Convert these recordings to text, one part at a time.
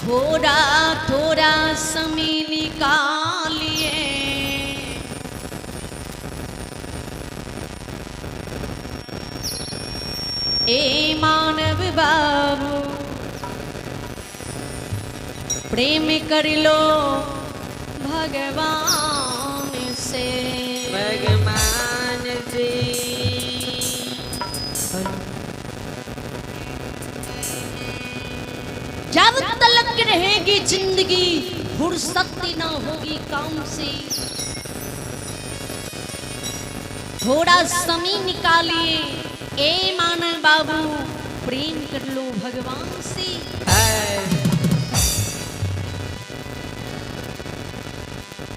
थोड़ा थोड़ा समय निकालिए ए मानव बाबू, प्रेम कर लो भगवान से। भगवान से जब तलक रहेगी जिंदगी फुर्सत ना होगी काम से। थोड़ा समय निकालिए ए मानव बाबू, प्रेम कर लो भगवान से।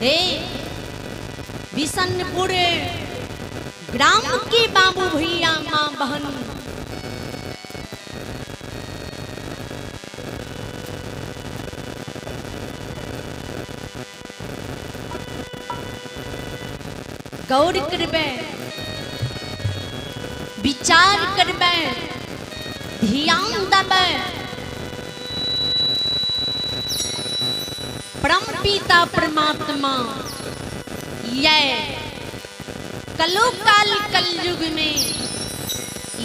हे बिशनपुर ग्राम के बाबू भैया माँ बहन, गौर करबे, विचार करबे, ध्यान देबे। परम पिता परमात्मा ये कलो काल कलयुग में,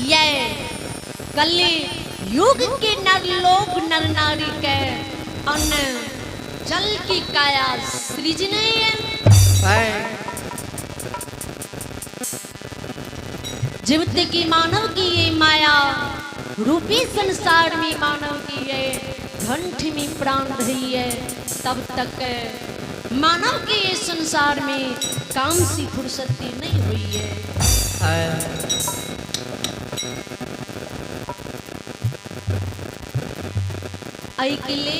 ये कल युग के नर लोग नर नारी के अन्न जल की काया सृजने जीवते की मानव की ये माया रूपी संसार में मानव की ये घंट में प्राण रही है, तब तक मानव के ये संसार में काम सी फुर्सत नहीं हुई है। अकेले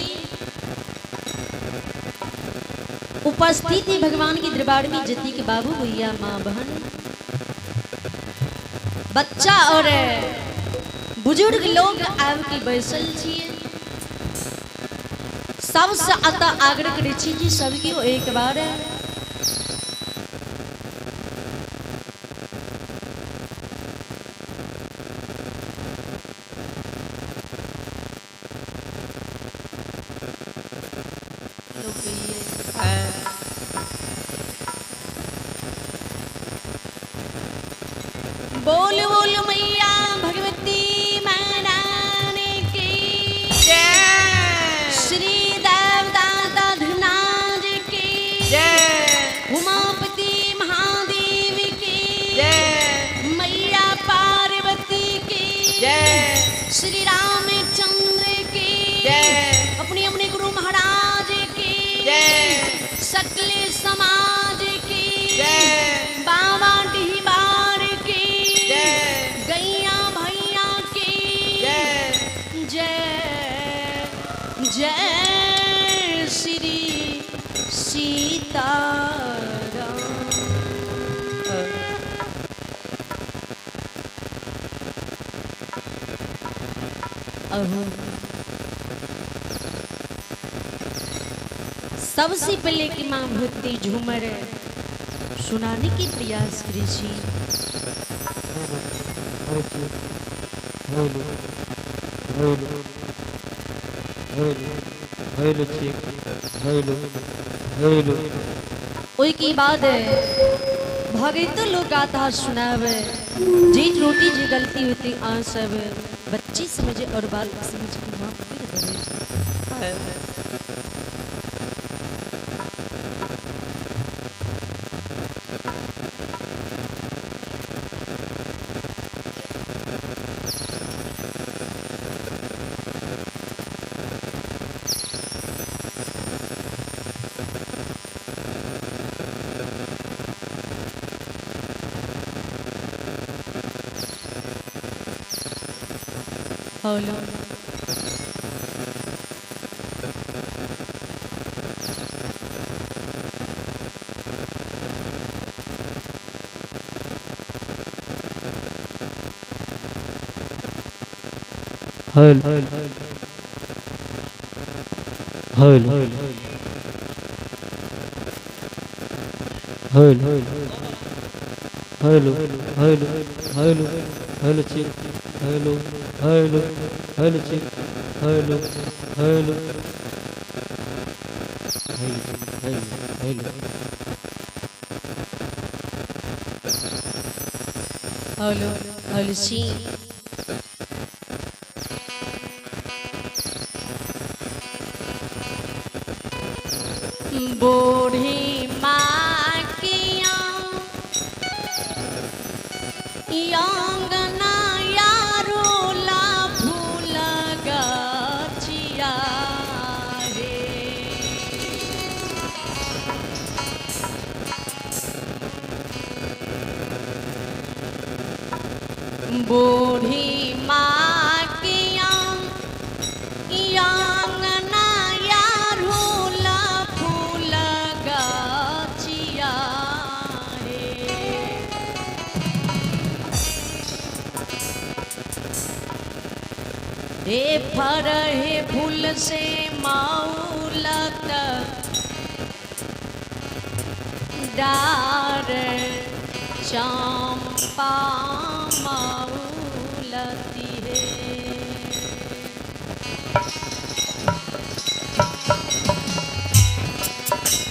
उपस्थिति भगवान के दरबार में जति के बाबू भैया माँ बहन, बच्चा और बुजुर्ग लोग आपकी बैसल छिए। सबसे अतः आग्रह करे छी कि सबकी एक बार बोल बोल मैया भगवती महारानी की जय, श्री देवदाता धनाज की जय, उमापति महादेव की जय, मैया पार्वती की जय, श्री रामचंद्र की जय, अपने अपने गुरु महाराज की जय, सकल समाज की जय, बाबा डिहबार की जय, गैया भैया की जय जय श्री सीताराम। सबसे पहले की माँ भक्ति झूमर सुनाने की प्रयास करी छी। ओई की बाद भगत लोग गाथा सुनावे, जी रोटी जी गलती होती आ सब बच्ची समझे और बाल समझ के माफ कर दे। हेलो हल हल हल hello hello hello hello check hello hello hello check hello hello hello hello सी बूढ़ी माँ की अंगना यारो ला फूल गछिया हे बूढ़ी माँ की अंगना यारो ला फूल गछिया हे फर हे फूल से मौलत डार चंपा मौलती है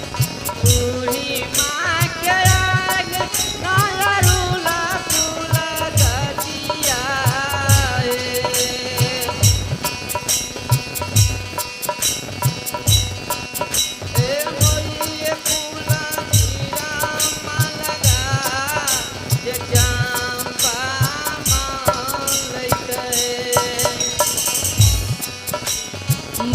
बूढ़ी माँ के आग नाला रूला फूला गजिया ए मोये फूला हीरा मलगा जे चंपा मालैत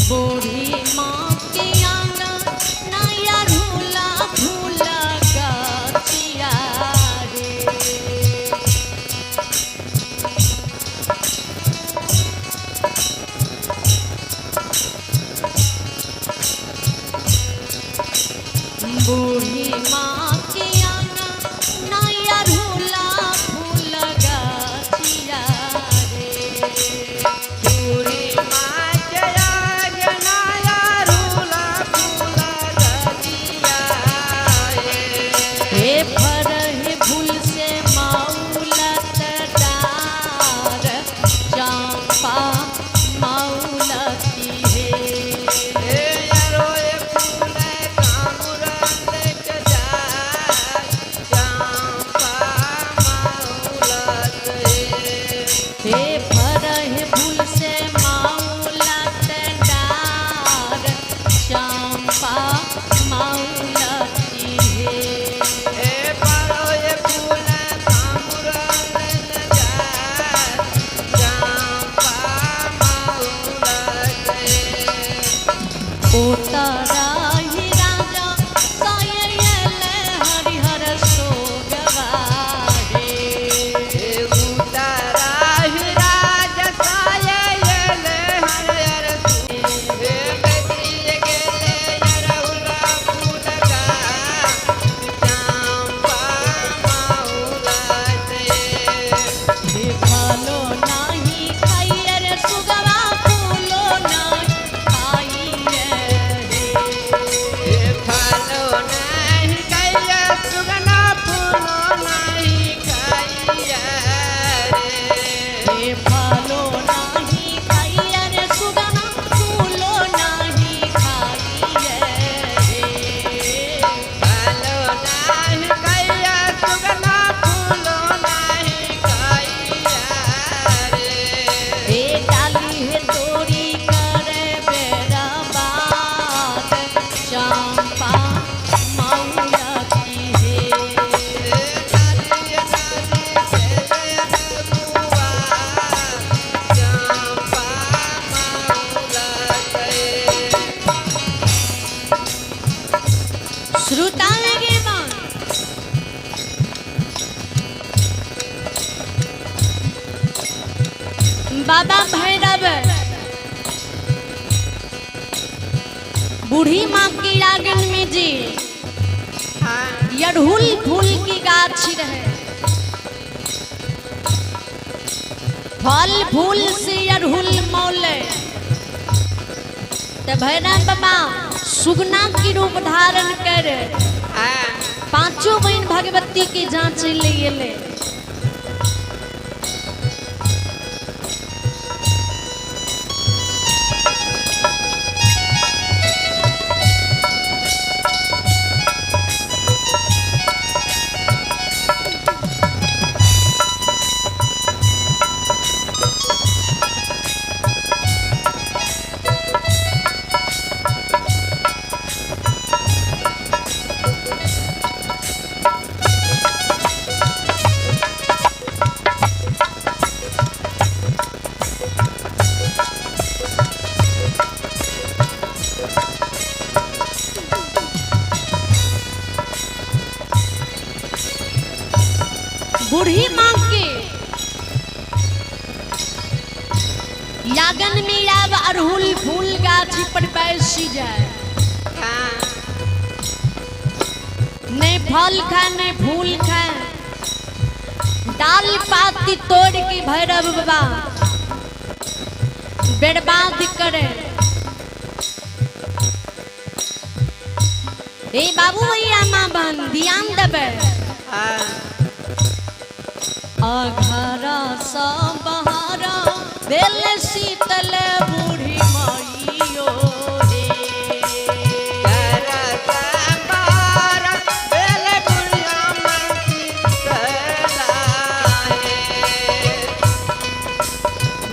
बूढ़ी माँ के अंगना या झूला फूल गछिया रे बूढ़ी माँ के अंगना या झूला फूल गछिया रे बूढ़ी माँ के आग नाला रूला फूला गजिया हे फर हे फूल से मौलत डार चंपा मौलती है ए यारो ए फूले कामुरन के जा चंपा माउलत हे फर हे फूल से मौलत डार चंपा मौलती है ए पारो ए फूले कामुरन के जा चंपा माउलत उतरा ही राजा सायल हरिहर सोगवा हे ए उतारा हिराज सायल हरिहर ए गति गेले यरउला फूलगा चंपा माउलत हे फलो नाही खाइए रे सुगवा फूलो नाही खाइए रे ए फलो नहीं कैया सुगना फूलो नहीं खाइया रे हे फलो नाही खाइए रे सुगना फूलो नाही खाइए रे फलो नहीं कैया सुगना फूलो नहीं खाइया रे हे डाली हे तोरी करे बेरा बात चंपा मौलती है श्रुता लगे मन बाबा भैरव बूढ़ी माँ की आंगन में जी अड़हुल फूल की गाछी रहे फल फूल से अड़हुल मौले तो भैरव बाबा सुगना की रूप धारण कर पांचों बहन भगवती की जांच ले गेले पर बैसी जाए, हाँ नहीं फल खाए नहीं फूल खाए, डाल पाती तोड़ के भैरव बाबा बर्बाद करे। ए बाबू भैया माँ बहन ध्यान देवे, हाँ अघरा सा बहारा बेल शीतल बूढ़ी माइयो रे।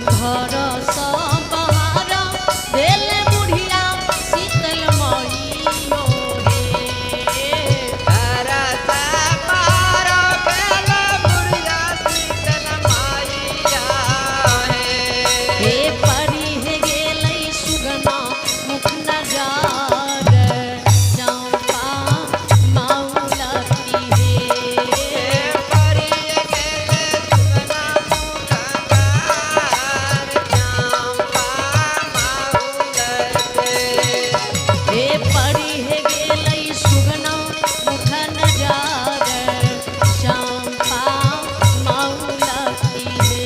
घर सा बहारा बेल बुढ़िया शीतल माइयो रे। हे परी हे गेलै सुगना मुख नजार, चंपा मौलती हे। हे परी हे गेलै सुगना मुख नजार, चंपा मौलती हे।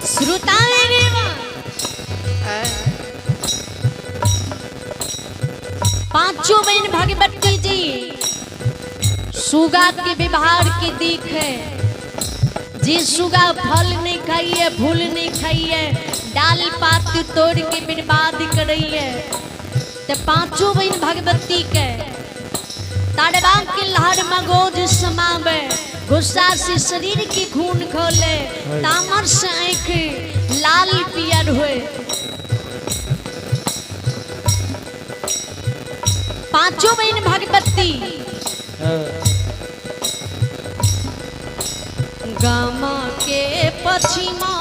श्रोताएं रेवा पांचों बहन भगवती जी सुगा के व्यवहार की देख है। जी सुगा फल नहीं खाइए फूल नहीं खाइए, डाल पात तोड़ के बर्बाद करिए, तो पांचों बहन भगवती के ताड़वा के लहर मगोज समावे, गुस्सा से शरीर की खून खोले, तामर से आंख लाल पियर हुए। पांचों बहन भगवती गामा के पश्चिमा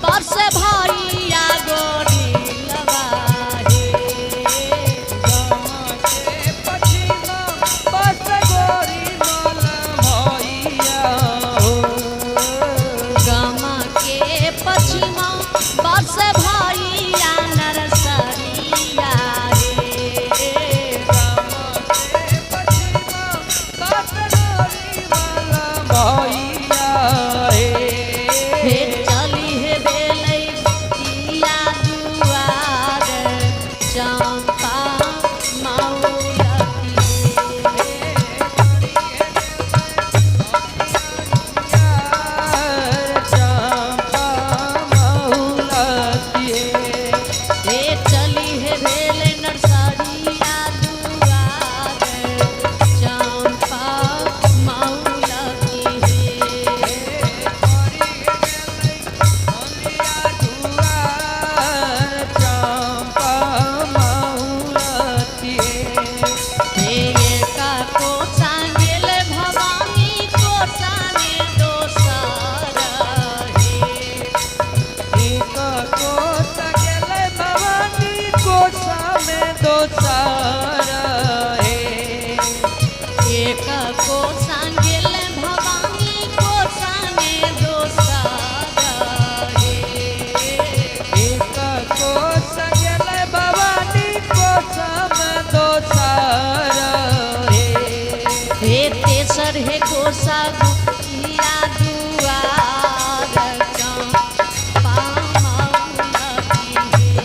बरस भैया गोरी लबाहे। गामा के पश्चिमा बरस भैया नरसरिया रे। हे चली हे बेलै दिया दुआर, चंपा मौलती हे चली हे बेलै नरसरिया दुआर, चंपा मौलती हे एका को सांगेल भवानी को साने दोसार हे। एक को सांगेल भवानी को साने दोसार हे तेसर हे गोसा गुटिया दुआर, चंपा मौलती हे।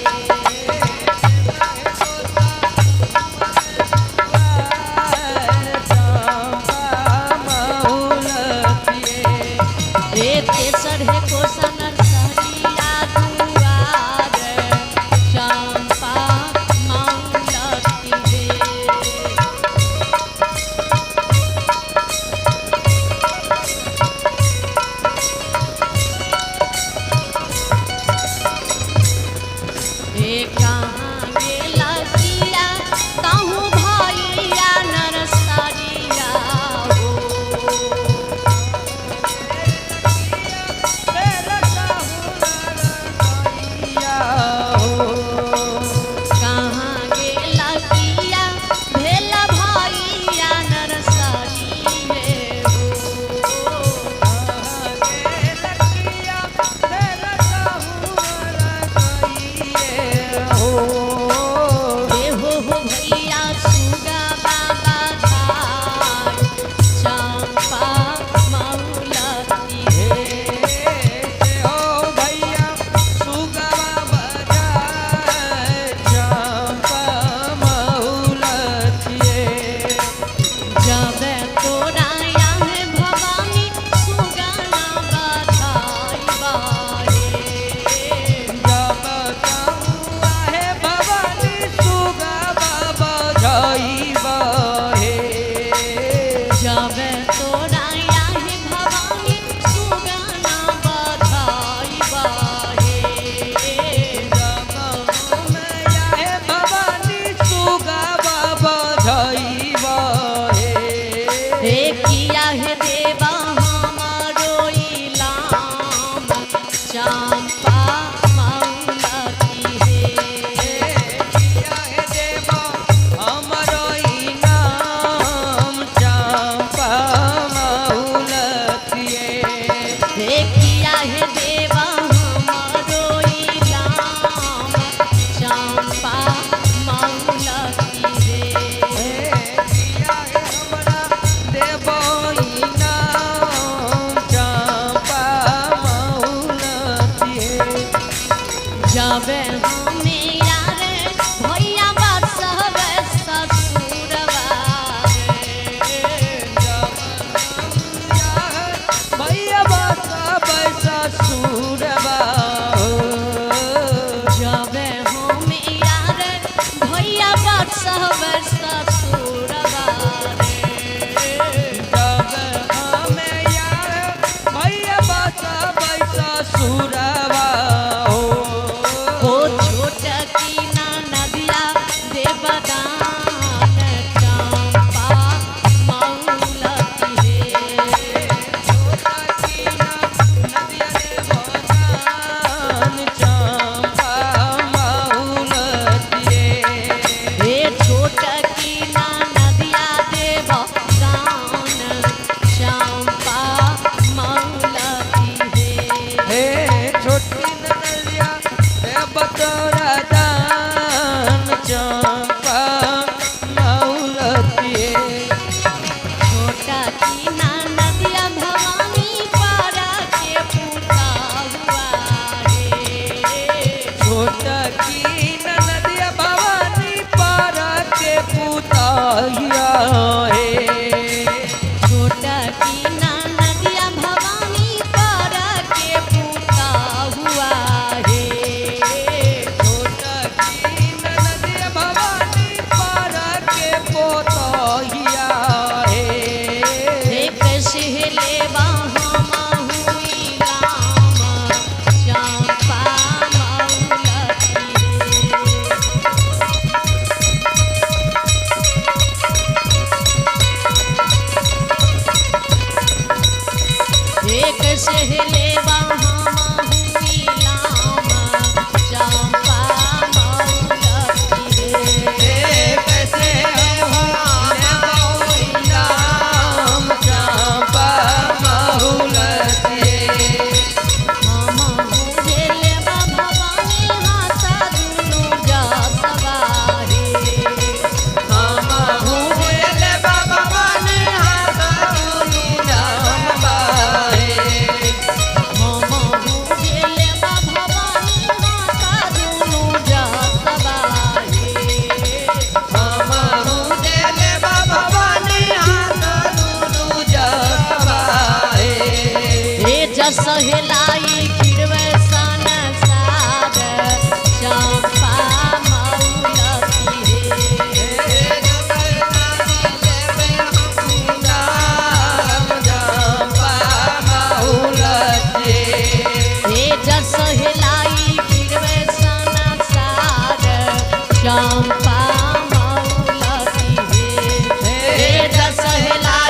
हिया हे छोटा की नदिया भवानी पर के पूता हुआ है। छोटा की नदिया भवानी पर के पोता हिया हे एक सहले हम हुई राम चंपा मौलती एक सहले हम हुई राम चंपा मौलती कैसे राम चंपा महुलती हम हुए भवानी हाथा दुनु जा सवारी हम हुए भवानी हाथ दुनु जाम बाहे हम हुए भवानी हाथा दुनु जा सवारी हम हुए भवानी हाथ दुनु जाम बाहे हे जस हेलाई गिरवे सन साग चंपा मौलती हे जस हेलाई गिरवे सन साग चंपा मौलती हे जस हेलाई गिरवे सन साग चंपा हे जस हेलाई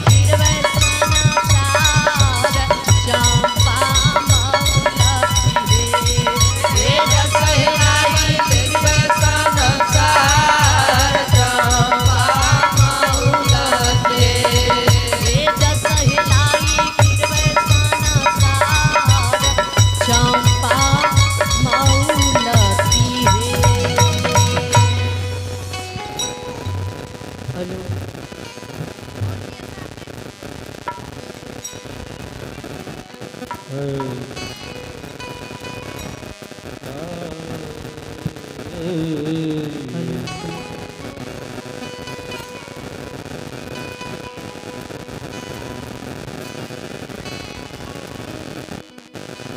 गिरवे सन साग चंपा मौलती हे जस हेलाई गिरवे सन हे जस हेलाई गिरवे सन साग चंपा मौलती हेलो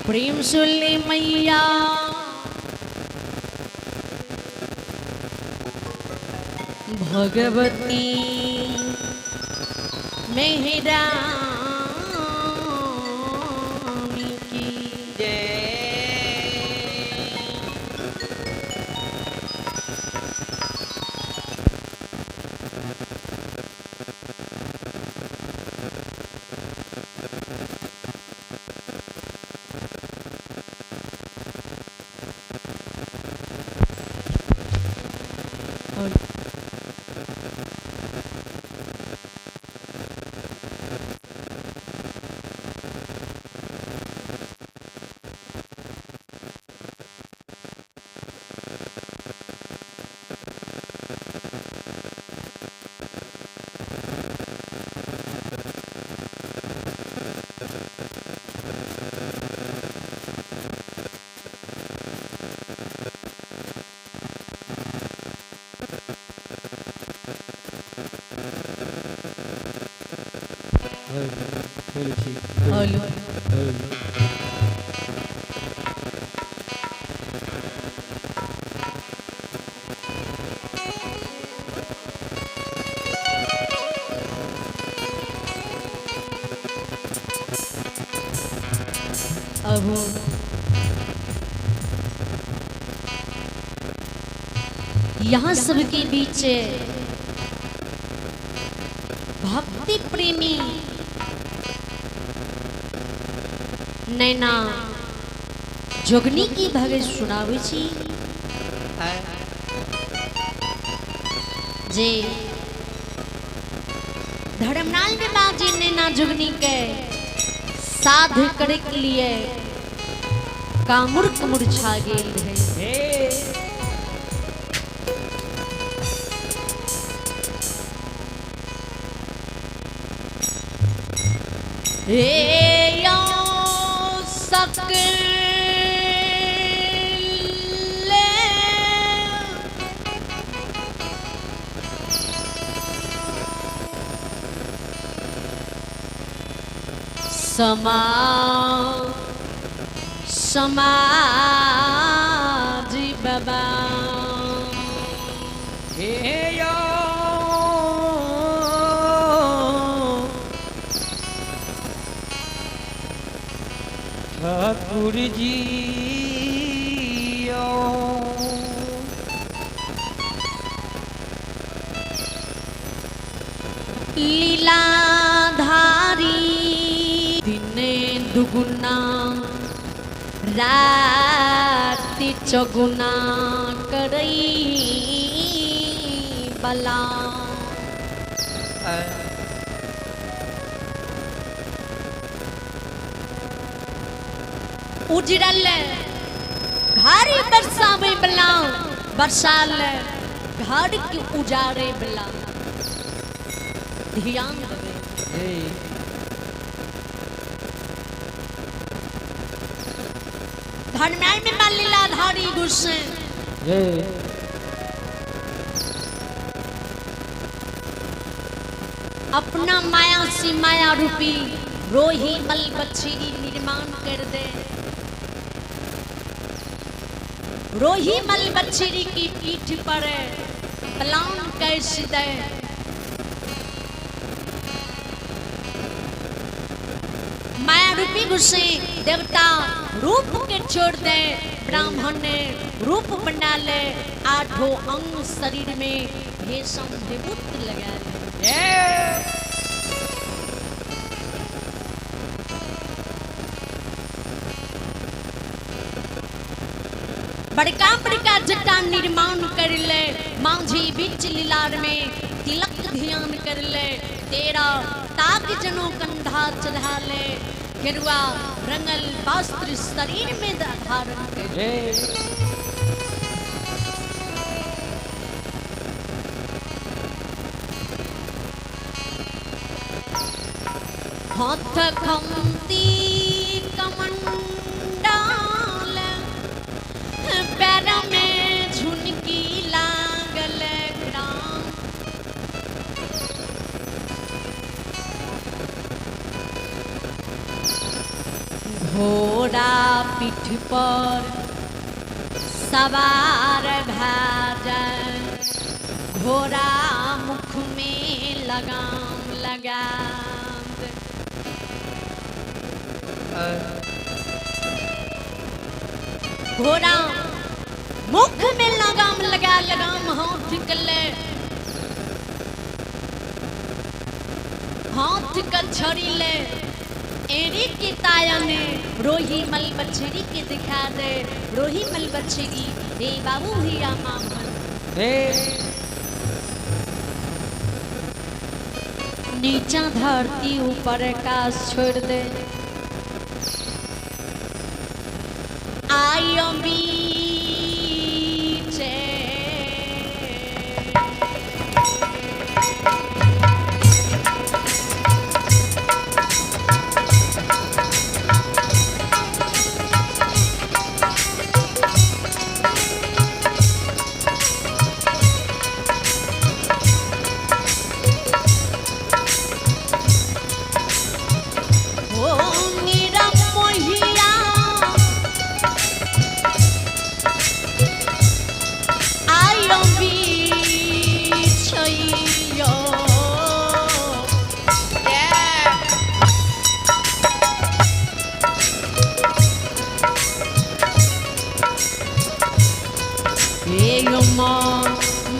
प्रेम सुनले मैया भगवती मेहरानी की हेलो ठीक हेलो हेलो अब यहाँ सबके बीच भक्ति प्रेमी नैना जोगनी की भगत सुनावे छी जे धर्मनाल में बाजी नैना जोगनी के साध करे के लिए कामुर्क मुरझा गेल है। हे समा समाजी बाबा हे यो ठाकुर जी यो लीलाधारी दिने दुगुना राति चौगुना करई बला उजड़ल घारी बरसावे बला बरसाल घर की उजारे बला ध्यान देवे धर्माय में मान लीलाधारी गुस्से अपना माया सी माया रूपी रोही मल बछड़ी निर्माण कर दे रोही मल बछड़ी की पीठ पर पलान कैसे दे माया रूपी गुस्से देवता रूप के छोड़ दे ब्राह्मण ने रूप बना ले आठों अंग शरीर में भेषम विभूत लगा ले बड़का बड़का जटा निर्माण कर ले मांझी बीच लीलार में तिलक ध्यान कर ले तेरा ताक जनो कंधा चढ़ा ले गिरुआ रंगल वस्त्र शरीर में धारण कर हाथ खमती कमंडाल पैर में झुनकी लागल ग्राम घोड़ा पीठ पर सवार भाजल घोड़ा मुख में लगाम लगाम घोड़ा मुख में लगाम लगा लगाम हाथ कले हाथ का छड़ी ले एरी की ताया ने रोही मल बछड़ी के दिखा दे रोही मल बछड़ी हे बाबू हिया मामा नीचा धरती ऊपर आकाश छोड़ दे आयो बीचे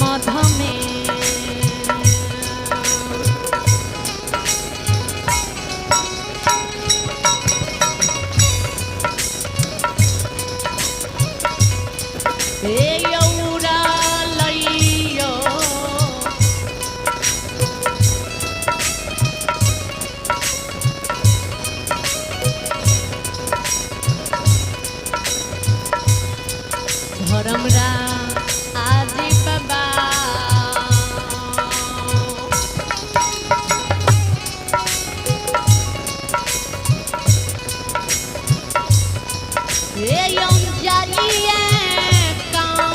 मधा में धर्मरा आदि बाबा ये जारी है काम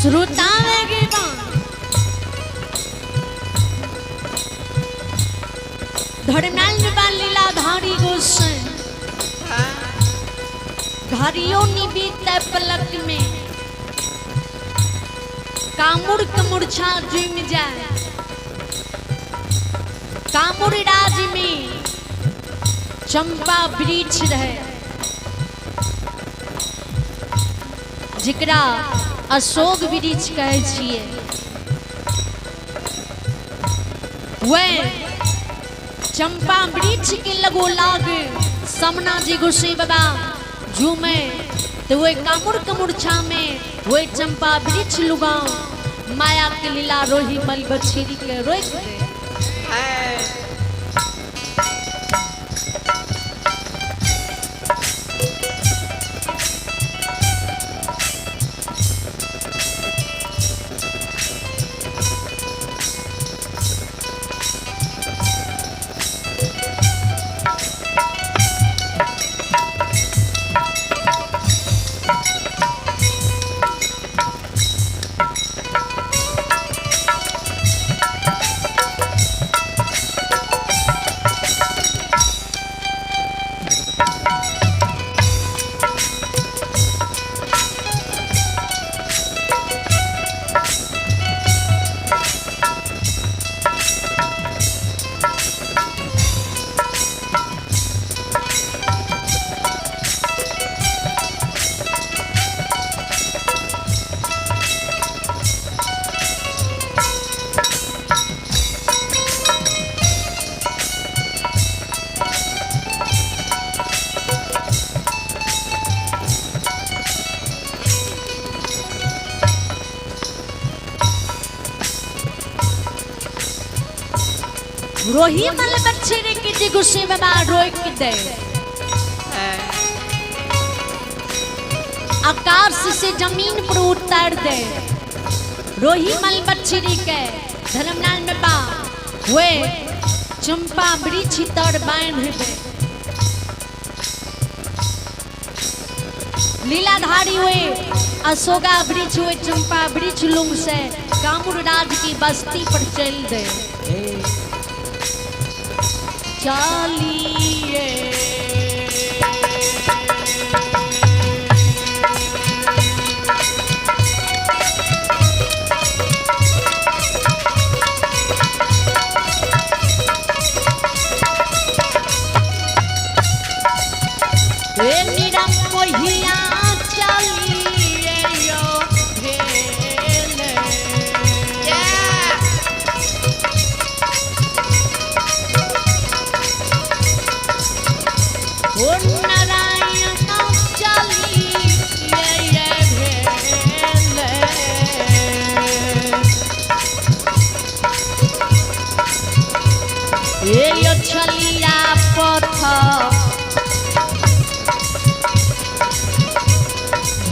श्रोतावेगी बाण धर्माल में लीलाधारी गोसाई घरियों निबीत पलक में कामुड़ कमुरछा जुम जाए कामुड़ राज में चंपा वृक्ष रहे जिकरा अशोक वृक्ष कहे छिए वह चंपा वृक्ष के लगो लाग समना जी गोसाई बाबा झूमे तो वह कामुड़ कमुरछा में वह चंपा वृक्ष लुगाओ माया के लीला रोही मल बछीरी के रोक दे रोही मल बछीरी की जी गोसाई बाबा रोक दे आकाश से जमीन पर उतार दे रोही मल बछीरी के धर्मलाल में बा वे चंपा वृक्ष तर बांध दे लीलाधारी हुए अशोका वृक्ष हुए चंपा वृक्ष लुंग से कामुर राज की बस्ती पर चल दे चालिए निरम मोहिया चलिए यो भेले ओ नारायण चलिए भेले ये यो चलिया पथ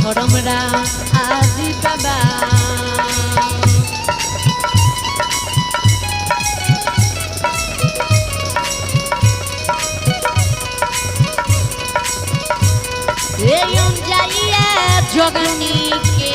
धर्मरा आदि बाबा ये जाइए जोगनी के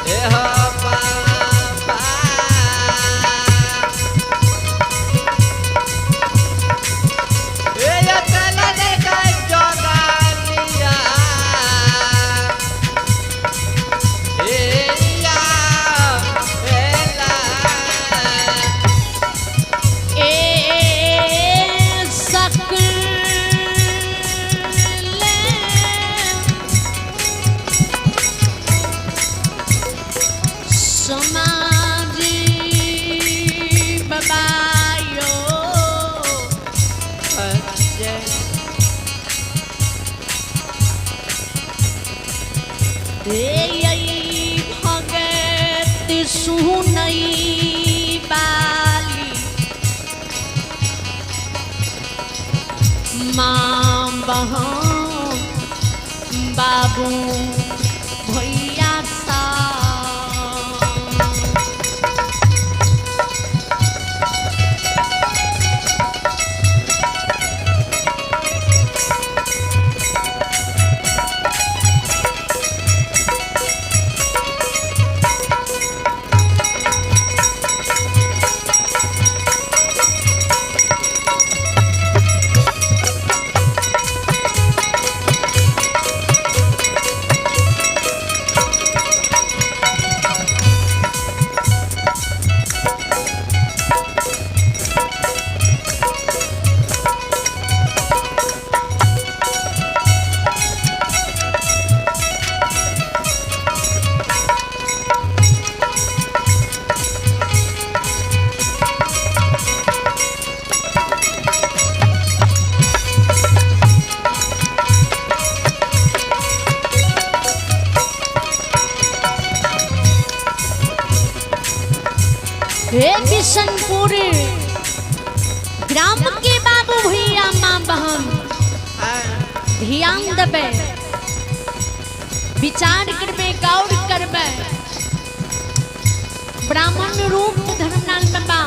हे हो पापा ये चला दे का जोगालिया एला एला ए सकले समाजी बबायो यही भगत सुनई बाली माँ बहन बाबू भैया सा हे किशनपुर ग्राम के बाबू भैया माँ बहन ध्यान देबे विचार करबे गौर करबे ब्राह्मण रूप धर्मनाल बाबा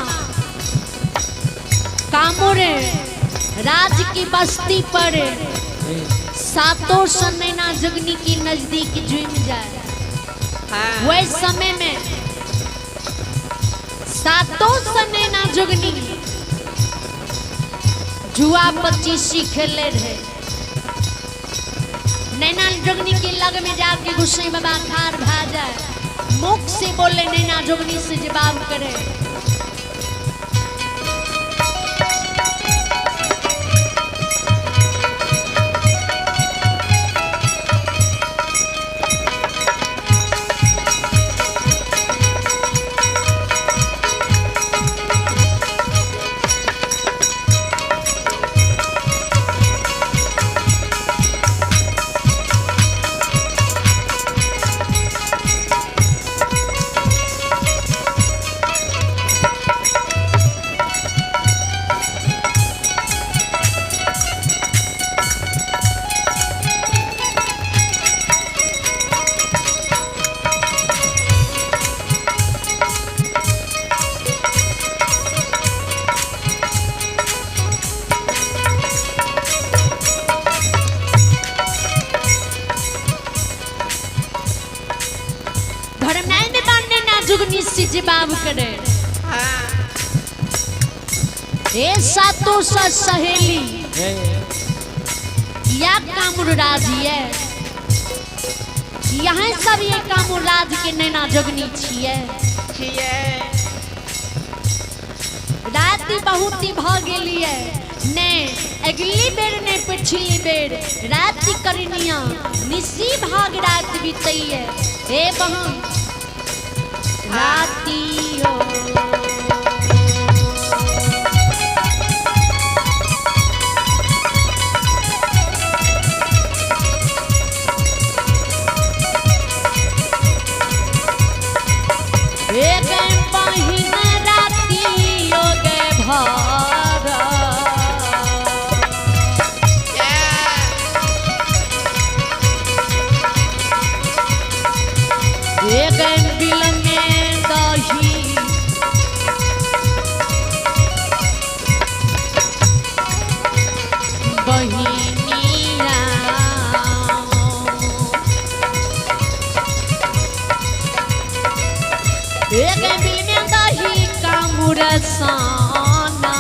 कामोरे राज की बस्ती पर सातों सनैना जगनी की नजदीक जुम जाए वह समय में सातों सनैना जुगनी जुआ पच्चीसी खेले रहे नैना जुगनी के लग में जाके गुस्से बाबा खार भा जाए मुख से बोले नैना जुगनी से जवाब करे जुगनी से जवाब करे ए सातों सा सहेली या कामुर राजी है यहाँ सब ये कामुर राज के नैना जगनी छिए रात बहुत ही भ गेली है ने अगली बेर ने पिछली बेर रात करनिया निसी भाग रात बीतई है हे बहन राती हो एक पहिन राती हो गे भरा एक एक बिल में दही का मुरसाना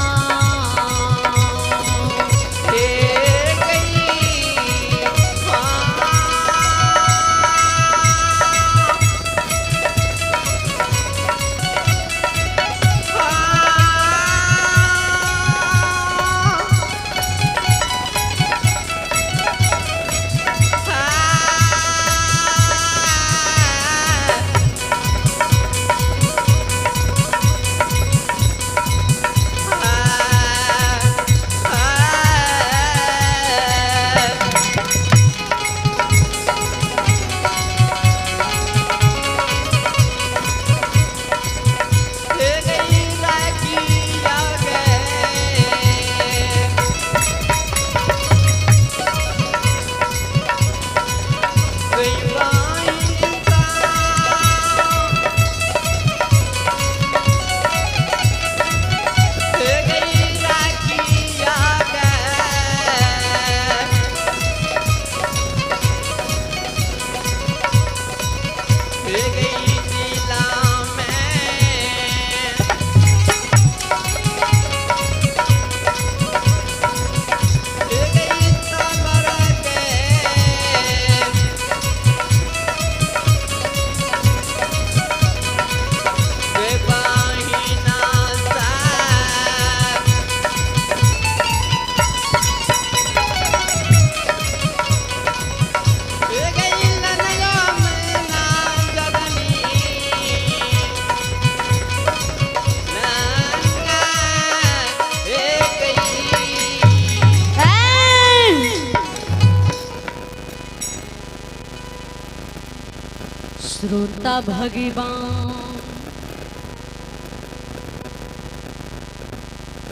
श्रोता भगवान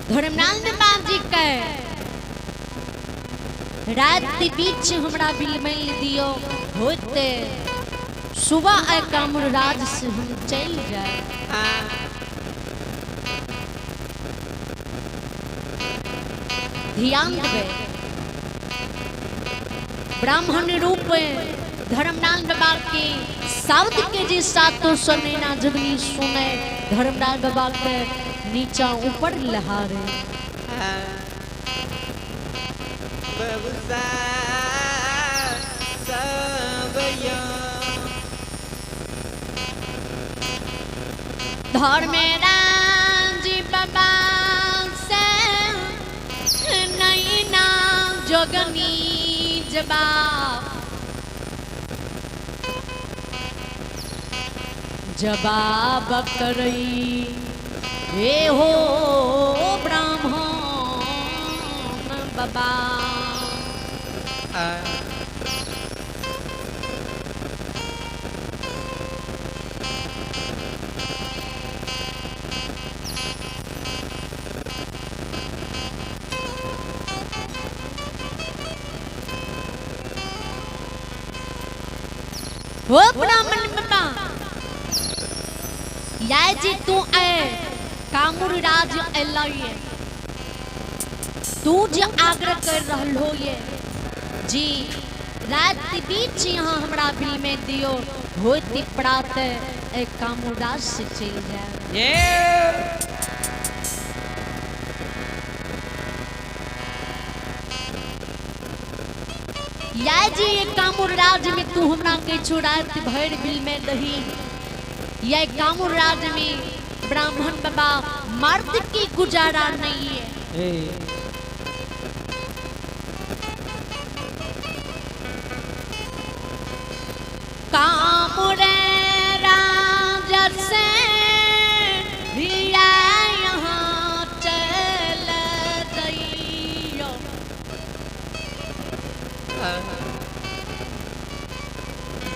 धर्मनाथ बाबा जी के रात के बीच हमरा बिलमैल दियो होते सुबह आ कामर राज से हम चल जाए ध्यान देवे ब्राह्मण रूप धर्मनाथ बाबा के शब्द के जी सातों सुनैना जगनी सुने धर्मनाथ बाबा के नीचा ऊपर लहारे धर्मनाथ जी बाबा से नैना जगनी जवाब जवाब करई हे हो ब्राह्मण बाबा हो ब्राह्मण बाबा या जी तू कामुर राज एलिए तू जो आग्रह कर रहल हो ये जी रात के बीच यहाँ हमरा बिल में दियो होती प्रात कामुर राज से चल जाए या जी ये कामुर राज में तू हमरा के छोड़ात भर बिल में दही यह कामुर राज में ब्राह्मण बाबा मर्द की गुजारा नहीं है कामुर राज से यहाँ चल जाइयो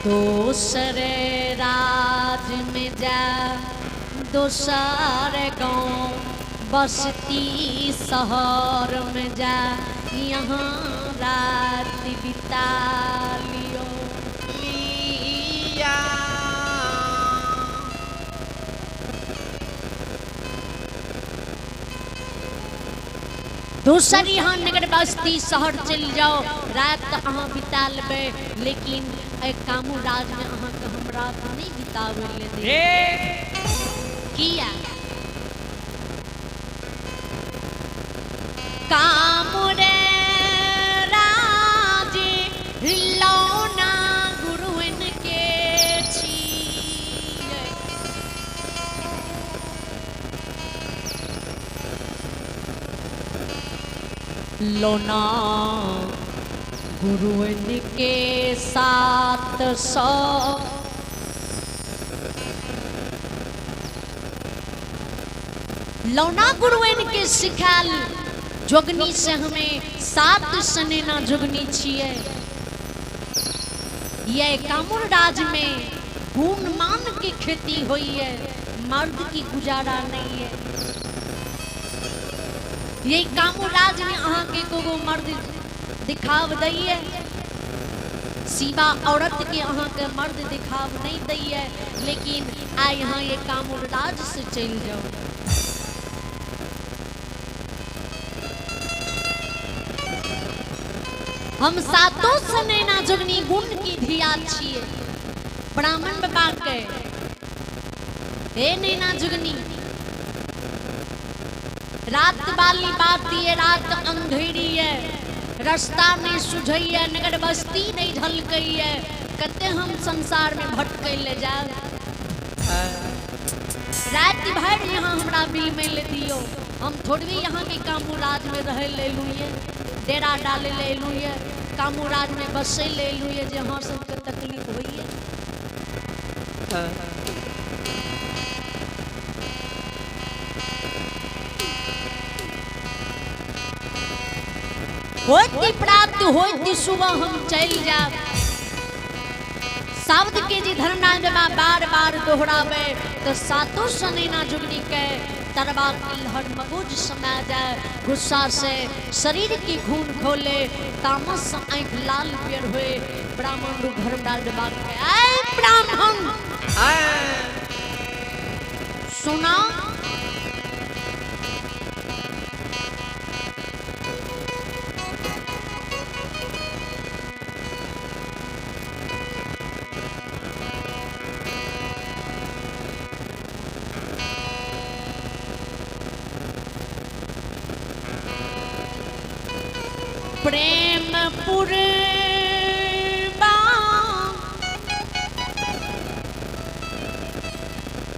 दूसरे राज में जा दूसर गाँव बस्ती शहर में जा यहाँ रात बिता लियो लिया दूसर यहाँ नगर बस्ती शहर चल जाओ रात अहाँ बिता लेबे लेकिन कामू राज में अहाँ के हम रात नहीं बितावे ले दे किया कामुरे राजे लौना गुरुवन के छिए लौना गुरुवन के साथ सौ लौना गुरुवन के सिखाल जोगनी से हमें सात सनेना जोगनी छिए यह कामुर राज में गुण मान की खेती हुई है मर्द की गुजारा नहीं है ये कामुर राज में अहाँ के को मर्द दिखाव दैए सिवा औरत के अहाँ के मर्द दिखाव नहीं दैए लेकिन आ यहाँ ये कामुर राज से चल जाओ हम सातों सनेना जोगनी गुण की धिया छिए ब्राह्मण बाबा के हे नैना जुगनी रात वाली बात ये रात अंधेरी है रास्ता नहीं सुझई है नगर बस्ती नहीं ढलकई है कते हम संसार में भटके ले जा रात भर यहाँ हमरा बिल में ले दियो हम थोड़ी यहाँ के कामूराज में रह ले लुए डेरा डाले ले लुए कामूराज में बसे ले लुए जे हाँ सबके तकलीफ हुई है होती प्राप्त होती सुबह हम चल जा शब्द के जी धर्मराज बाबा बार बार दोहरावे तो सातों सनेना जुगनी के तरवा की लहर मगुज समा जाए गुस्सा से शरीर की खून खोले तामस आंख लाल पियर हुए ब्राह्मण रूप धर्मराज बाबा के आए ब्राह्मण सुना प्रेम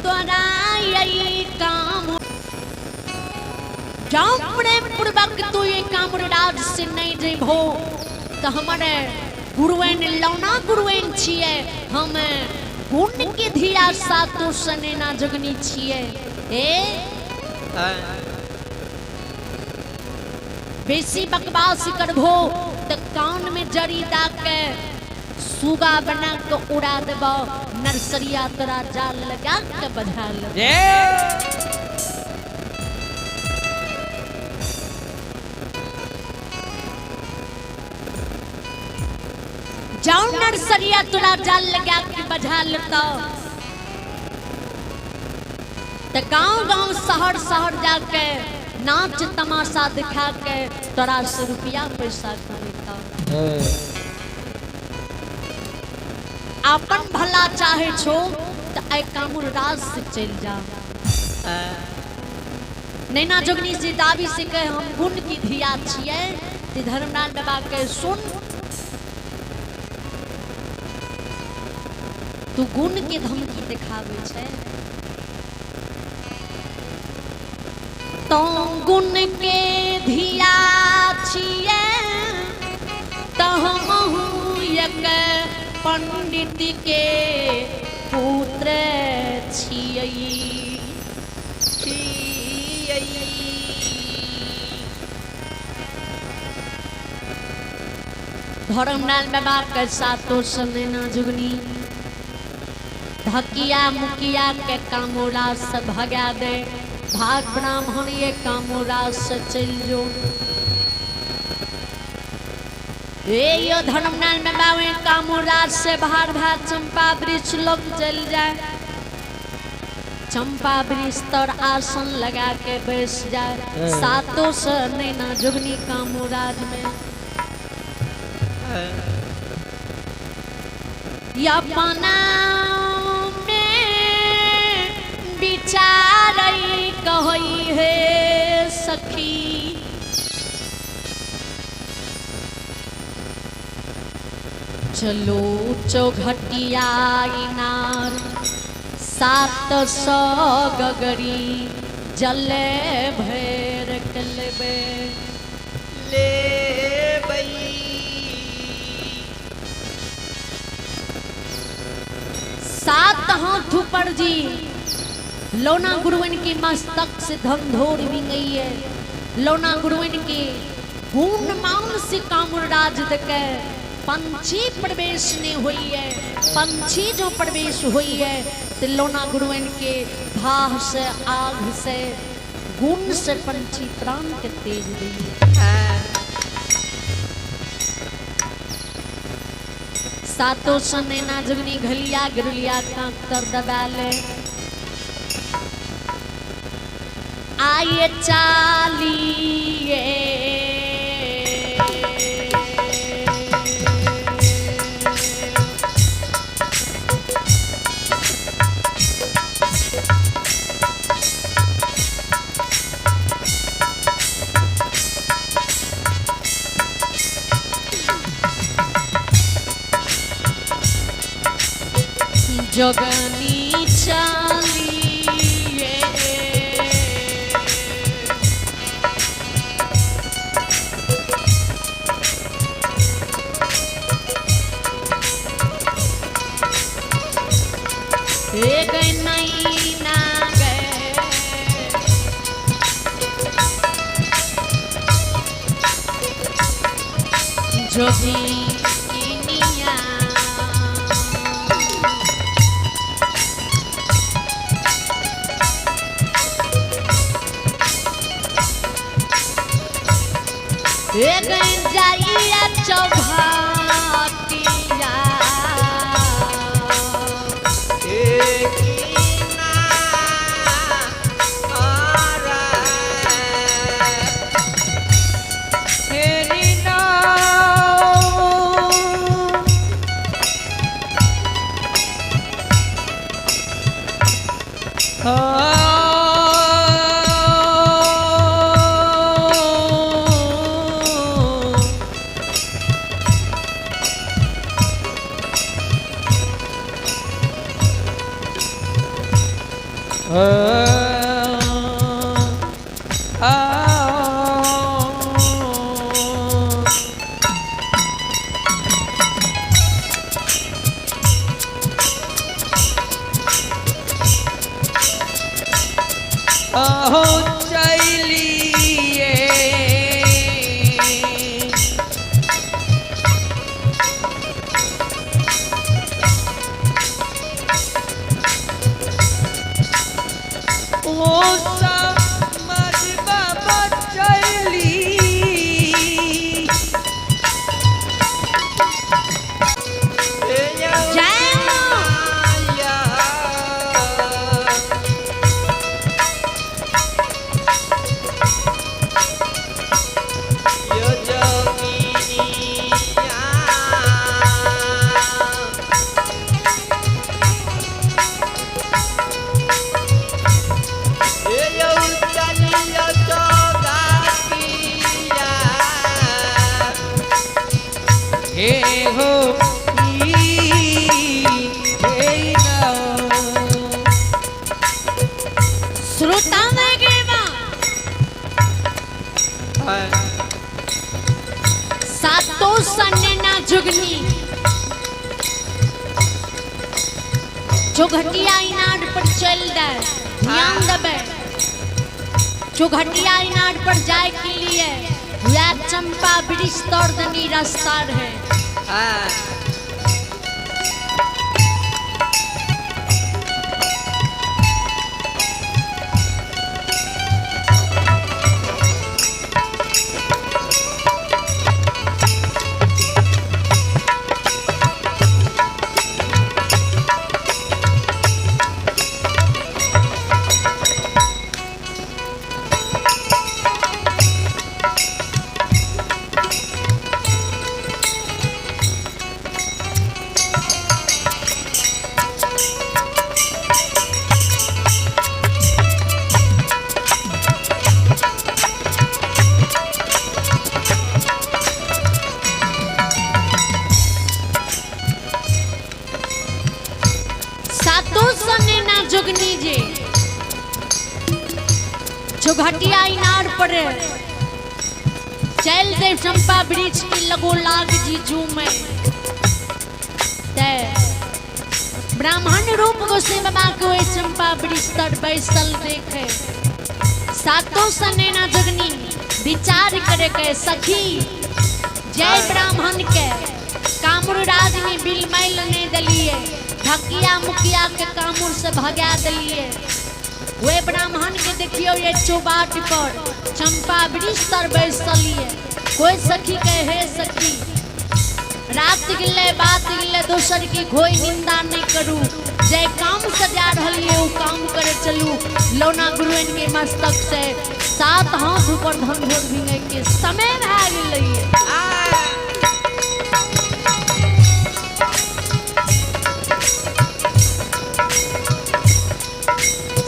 तोरा यही काम जाओ प्रेम पूर्वक तू ये काम राज से नहीं जेबो तो हमारे गुरुवेन लौना गुरुवेन छिए हम गुण के धिया सातों सनेना जगनी छिए बेसी बकवास करबो तो कान में जड़ी दाग के सुगा बना के उड़ा देबो नर्सरिया तोरा जाल लगा के बजा ले जाओ नर्सरिया तोरा जाल लगा के बजा लेता तो गांव गांव शहर शहर जाके नाच तमाशा दिखा के तोरा से रुपया पैसा खरीदता अपन भला चाहे छो तो ऐ कामुर राज से चल जा नैना जोगनी से दावी से कहे हम गुण की धिया छिए ते धर्मराज बाबा के सुन तू गुण के धमकी दिखावे छे तो गुण के धिया छिए तो हमहु एक पंडित के पुत्र छिए धर्मराज बाबा के सातों सनेना जुगनी धकिया मुकिया के कामोरा से भगा दे भाग ब्राह्मण ये कामोरा से चल जो यो धर्मराज में बावे कामोरा से बाहर भाग चंपा वृक्ष लोग चल जाए चंपा वृक्ष तर आसन लगा के बैठ जाए सातों से नैना जुगनी कामोराज में या पना में बिचार सखी। चलो चौघटिया इनार 700 गगरी जले भैर कलबे ले बई 7 हाथ ऊपर जी लोना गुरुवन के मस्तक से धमधोर भी गई है। लोना गुरुवन के पूर्ण मान से कामुराज दके पंछी प्रवेश ने हुई है। पंछी जो प्रवेश हुई है तो लोना गुरुवन के भाव से आग से गुण से पंछी प्राण के तेज दी। सातों सने ना जगनी घलिया गिरलिया का कर दबाले आये चालिए जगनी चालिए एक नहीं ना गए जोगी एक जाइया चौघाटिया एक ना आरा तेरी सातों सन्ने ना जुगनी चौघटिया इनाड पर चल दे ध्यान दबे चौघटिया इनाड पर जाए के लिए या चंपा ब्रिज तोड़नी रास्ता है। चौघटिया इनार पर चल दे चंपा वृक्ष की लगो लाग जीजू में ते ब्राह्मण रूप गोसे बाबा को चंपा वृक्ष तर बैसल देखे सातों सनेना जगनी विचार करे के सखी जय ब्राह्मण के कामुर राज में बिलमैल ने दलिए ढकिया मुखिया के कामुर से भगा दलिए वे ब्राह्मण के देखियो ये चौबाट पर चंपा वृक्ष तर बैसलिए कोई सखी कहे हे सखी रात गिले बात गिले दोसर की कोई निंदा नहीं करू जय काम सजा रहिए वो काम करे चलू लौना गुरुन के मस्तक से 7 हाथ ऊपर धन भोर भिंगे के समय भा गेलै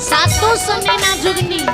सातों सनेना जुगनी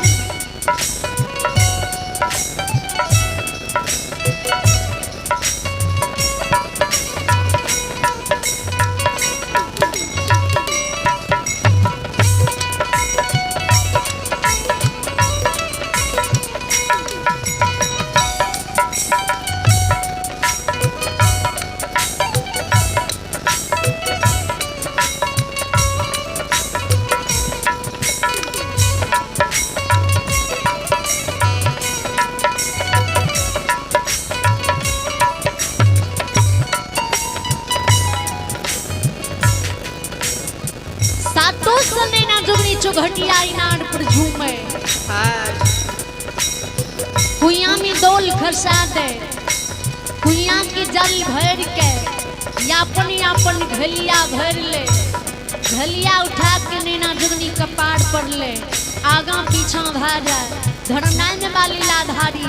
चौघटिया इनार पर झूमे कुइया में डोल खसा दे कुइया की जल भर के यापन घलिया भर ले घलिया उठा के नैना जुगनी कपार पर ले आगा पीछा भा जाए धरनाई में वाली लाधारी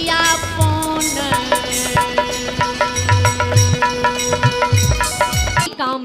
यापन काम